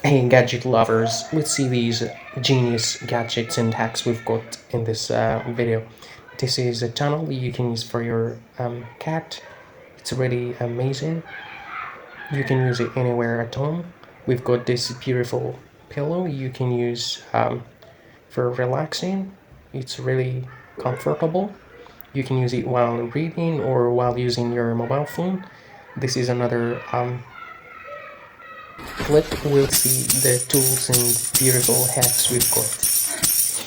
Hey, gadget lovers, let's see these genius gadgets and hacks we've got in this video. This is a tunnel you can use for your cat. It's really amazing. You can use it anywhere at home. We've got this beautiful pillow you can use for relaxing. It's really comfortable. You can use it while reading or while using your mobile phone. This is another clip. We'll see the tools and beautiful hacks we've got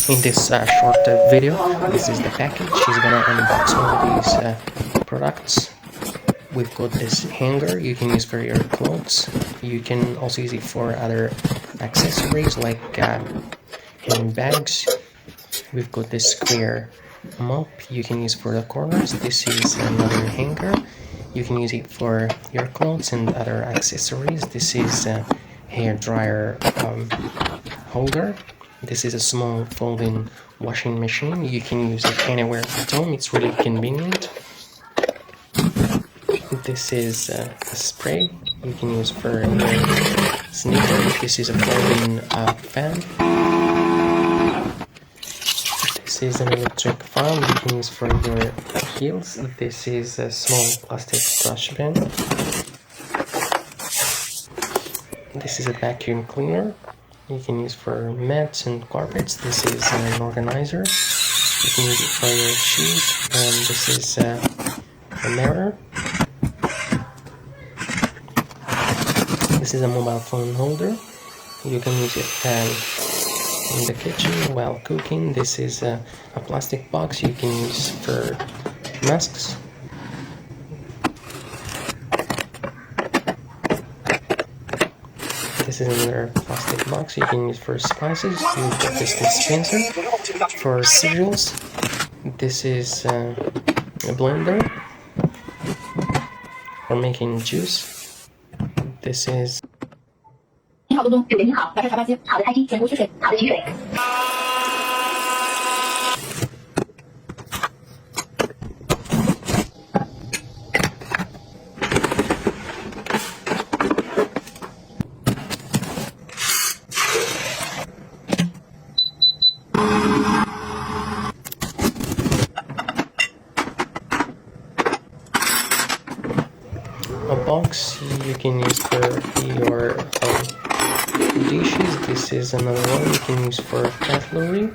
in this short video. This is the package. She's gonna unbox all these products. We've got this hanger you can use for your clothes. You can also use it for other accessories like handbags. We've got this square mop you can use for the corners. This is another hanger. You can use it for your clothes and other accessories. This is a hair dryer holder. This is a small folding washing machine. You can use it anywhere at home. It's really convenient. This is a spray you can use for your sneakers. This is a folding fan. This is an electric fan you can use for your heels. This is a small plastic brush pen. This is a vacuum cleaner you can use for mats and carpets. This is an organizer. You can use it for your shoes. And this is a mirror. This is a mobile phone holder. You can use it in the kitchen while cooking. This is a plastic box you can use for masks. This is another plastic box you can use for spices. You've got this dispenser for cereals. This is a blender for making juice. This is您好，东东，对不对？您好，晚上茶八街，好的开机，全国缺水，好的取水。a box you can use for your dishes. This is another one you can use for cutlery.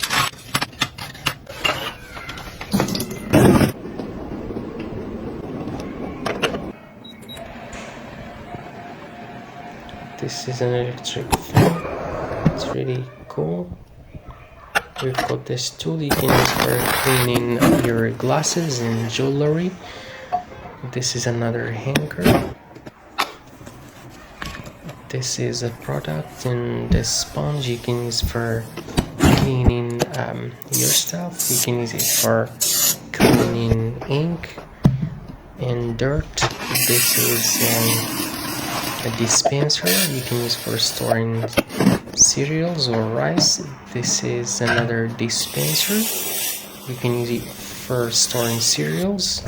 This is an electric fan. It's really cool. We've got this tool you can use for cleaning your glasses and jewelry. This is another hanger. This is a product and this sponge you can use for cleaning your stuff. You can use it for cleaning ink and dirt. This is a dispenser you can use for storing cereals or rice. This is another dispenser. You can use it for storing cereals.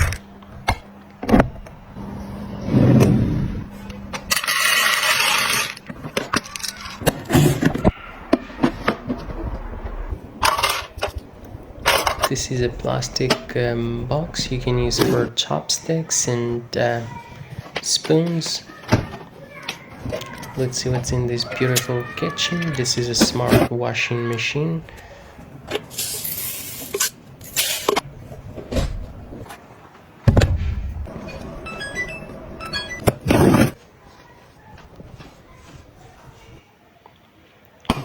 This is a plastic box you can use for chopsticks and spoons. Let's see what's in this beautiful kitchen. This is a smart washing machine.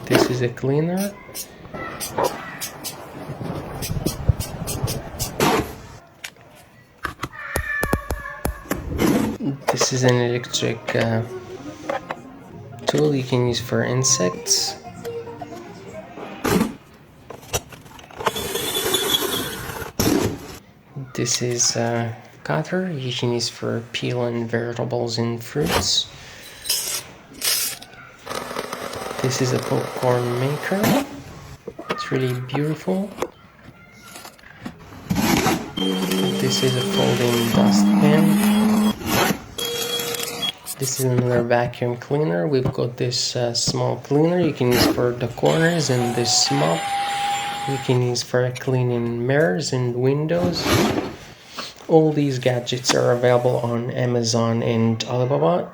This is a cleaner. This is an electric tool you can use for insects. This is a cutter you can use for peeling vegetables and fruits. This is a popcorn maker. It's really beautiful. This is a folding dustpan. This is another vacuum cleaner. We've got this small cleaner you can use for the corners, and this mop you can use for cleaning mirrors and windows. All these gadgets are available on Amazon and Alibaba.